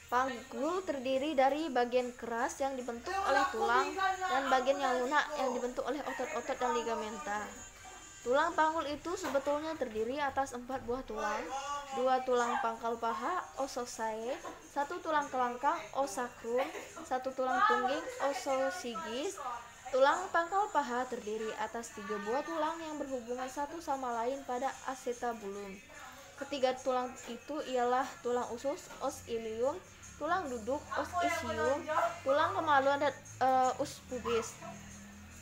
Panggul terdiri dari bagian keras yang dibentuk oleh tulang dan bagian yang lunak yang dibentuk oleh otot-otot dan ligamenta. Tulang panggul itu sebetulnya terdiri atas 4 buah tulang, 2 tulang pangkal paha, ossossae, 1 tulang kelangkang, os sacrum, 1 tulang tungging, ossosigis. Tulang pangkal paha terdiri atas 3 buah tulang yang berhubungan satu sama lain pada acetabulum. Ketiga tulang itu ialah tulang usus, os ilium, tulang duduk, os ischium, tulang kemaluan dan us pubis.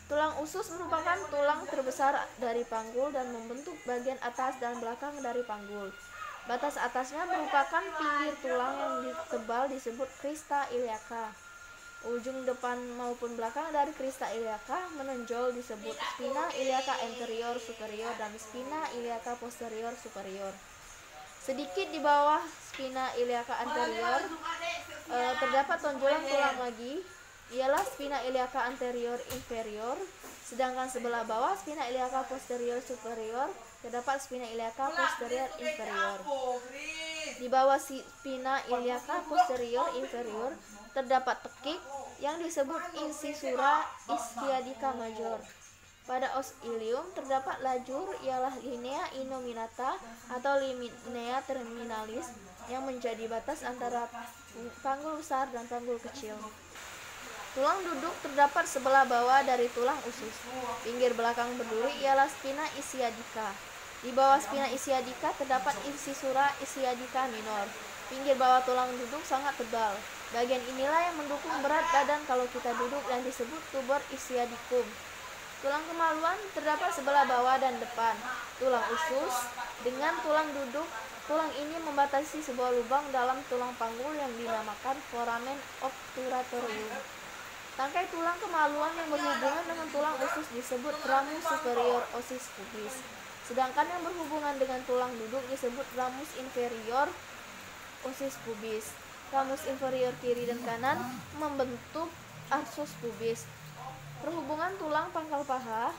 Tulang usus merupakan tulang terbesar dari panggul dan membentuk bagian atas dan belakang dari panggul. Batas atasnya merupakan pinggir tulang yang tebal disebut crista iliaca. Ujung depan maupun belakang dari crista iliaca menonjol disebut spina iliaca anterior superior dan spina iliaca posterior superior. Sedikit di bawah spina iliaca anterior terdapat tonjolan tulang lagi, ialah spina iliaca anterior inferior, sedangkan sebelah bawah spina iliaca posterior superior terdapat spina iliaca posterior inferior. Di bawah spina iliaca posterior inferior terdapat tekik yang disebut incisura ischiadica major. Pada os ilium terdapat lajur ialah linea innominata atau linea terminalis yang menjadi batas antara panggul besar dan panggul kecil. Tulang duduk terdapat sebelah bawah dari tulang usus. Pinggir belakang berduri ialah spina ischiadica. Di bawah spina ischiadica terdapat incisura ischiadica minor. Pinggir bawah tulang duduk sangat tebal. Bagian inilah yang mendukung berat badan kalau kita duduk dan disebut tuber ischiadicum. Tulang kemaluan terdapat sebelah bawah dan depan tulang usus dengan tulang duduk. Tulang ini membatasi sebuah lubang dalam tulang panggul yang dinamakan foramen obturatorium. Tangkai tulang kemaluan yang berhubungan dengan tulang usus disebut ramus superior ossis pubis. Sedangkan yang berhubungan dengan tulang duduk disebut ramus inferior ossis pubis. Ramus inferior kiri dan kanan membentuk arsus pubis. Perhubungan tulang pangkal paha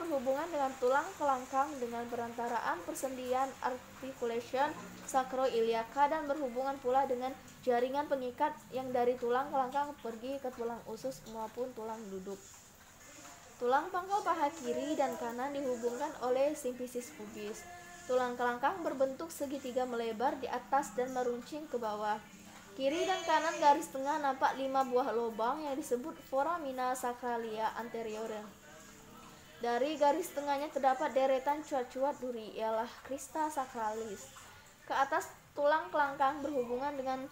berhubungan dengan tulang kelangkang dengan perantaraan persendian articulation sacroiliaca dan berhubungan pula dengan jaringan pengikat yang dari tulang kelangkang pergi ke tulang usus maupun tulang duduk. Tulang pangkal paha kiri dan kanan dihubungkan oleh simfisis pubis. Tulang kelangkang berbentuk segitiga melebar di atas dan meruncing ke bawah. Kiri dan kanan garis tengah nampak 5 buah lubang yang disebut foramina sacralia anterior. Dari garis tengahnya terdapat deretan cuat-cuat duri, ialah crista sacralis. Ke atas tulang kelangkang berhubungan dengan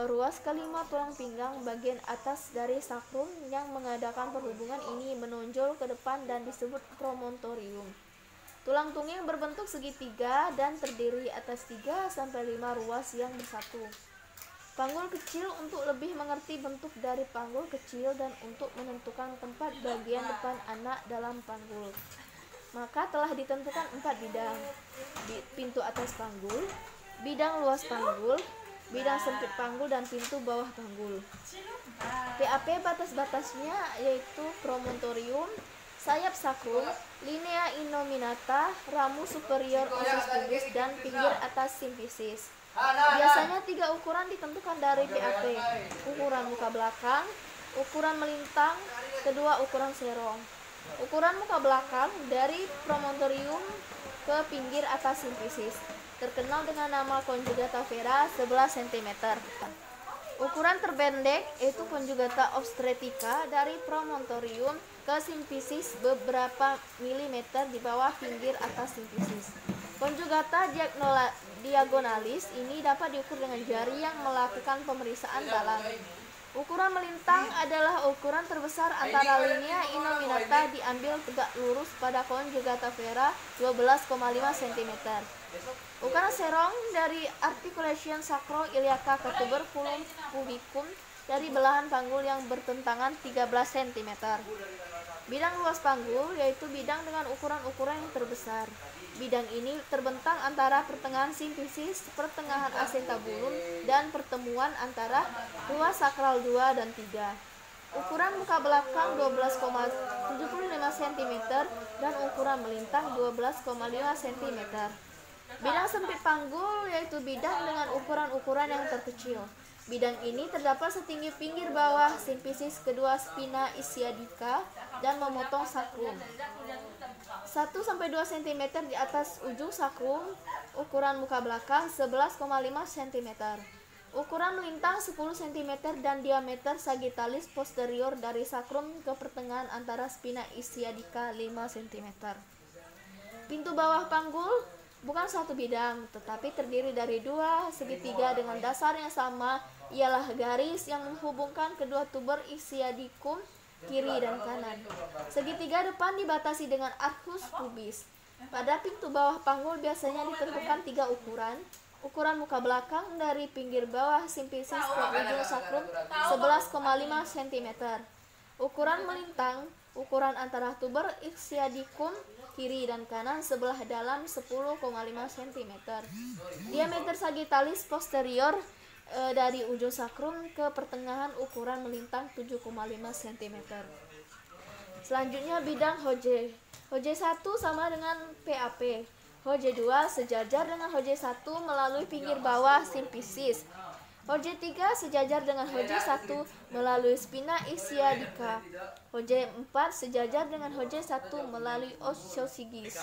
ruas kelima tulang pinggang bagian atas dari sacrum yang mengadakan perhubungan ini menonjol ke depan dan disebut promontorium. Tulang tungging berbentuk segitiga dan terdiri atas 3-5 ruas yang bersatu. Panggul kecil untuk lebih mengerti bentuk dari panggul kecil dan untuk menentukan tempat bagian depan anak dalam panggul. Maka telah ditentukan 4 bidang. Pintu atas panggul, bidang luas panggul, bidang sempit panggul dan pintu bawah panggul. PAP batas-batasnya yaitu promontorium, sayap sacrum, linea innominata, ramus superior ossis pubis dan pinggir atas simfisis. Biasanya 3 ukuran ditentukan dari PAP, ukuran muka belakang, ukuran melintang, kedua ukuran serong. Ukuran muka belakang dari promontorium ke pinggir atas simfisis, terkenal dengan nama conjugata vera 11 cm. Ukuran terpendek yaitu conjugata obstetrica dari promontorium ke simfisis beberapa milimeter di bawah pinggir atas simfisis. Conjugata diagonalis ini dapat diukur dengan jari yang melakukan pemeriksaan dalam. Ukuran melintang adalah ukuran terbesar antara linea innominata diambil tegak lurus pada conjugata vera 12,5 cm. Ukuran serong dari articulation sacroiliaca ke tuberculum pubicum dari belahan panggul yang bertentangan 13 cm. Bidang luas panggul yaitu bidang dengan ukuran-ukuran yang terbesar. Bidang ini terbentang antara pertengahan simfisis, pertengahan acetabulum, dan pertemuan antara ruas sakral 2 dan 3. Ukuran muka belakang 12,75 cm dan ukuran melintang 12,5 cm. Bidang sempit panggul yaitu bidang dengan ukuran-ukuran yang terkecil. Bidang ini terdapat setinggi pinggir bawah simfisis kedua spina ischiadica dan memotong sakrum 1-2 cm di atas ujung sakrum. Ukuran muka belakang 11,5 cm. Ukuran melintang 10 cm dan diameter sagittalis posterior dari sakrum ke pertengahan antara spina ischiadica 5 cm. Pintu bawah panggul bukan satu bidang, tetapi terdiri dari dua segitiga dengan dasar yang sama, ialah garis yang menghubungkan kedua tuber ischiadicum kiri dan kanan. Segitiga depan dibatasi dengan arcus pubis. Pada pintu bawah panggul biasanya ditentukan 3 ukuran. Ukuran muka belakang dari pinggir bawah simfisis ke ujung sakrum 11,5 cm. Ukuran melintang, ukuran antara tuber ischiadicum kiri dan kanan sebelah dalam 10,5 cm. Diameter sagittalis posterior dari ujung sakrum ke pertengahan ukuran melintang 7,5 cm. Selanjutnya bidang Hoje. Hoje 1 sama dengan PAP. Hoje 2 sejajar dengan Hoje 1 melalui pinggir bawah simfisis. Hoje 3 sejajar dengan Hoje 1 melalui spina ischiadica. Hoje 4 sejajar dengan Hoje 1 melalui ossiosigis.